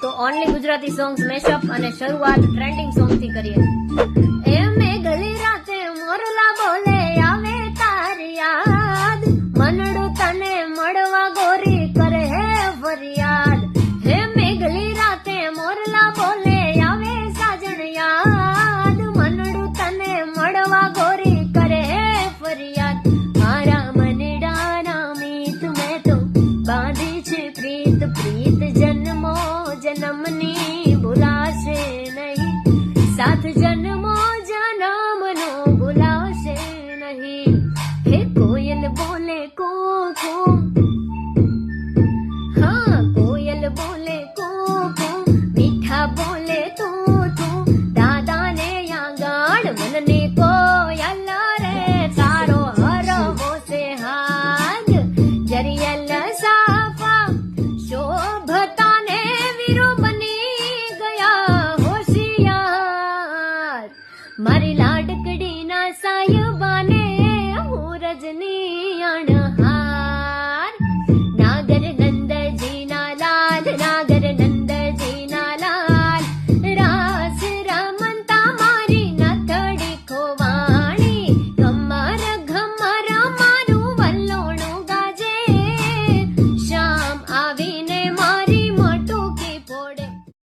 તો only Gujarati songs મેશઅપ અને શરૂઆત ટ્રેન્ડિંગ સોંગ થી કરીએ. એ મેઘલી રાતે મોરલા બોલે આવે તાર યાદ, મનડું તને મળવા ગોરી કરે ફરિયાદ. હે મેઘલી રાતે મોરલા બોલે આવે સાજણ યાદ, મનડું તને મળવા ગોરી કરે ફરિયાદ. મારા મનડાના મીત મેં તો બાંધી છે પ્રીત, પ્રીત જન્મો જન્મની ભૂલાશે નહીં, સાથ જન્મો જન્મનો ભૂલાશે નહીં. હે કોયલ બોલે કૂકુ, હા કોયલ બોલે કૂકુ, મીઠા બોલે તું તું, દાદાને આંગણ મનને કોયલ રે તારો હરવો છે હાથ, જરિયલ સાફા શોભતાને વીરો બની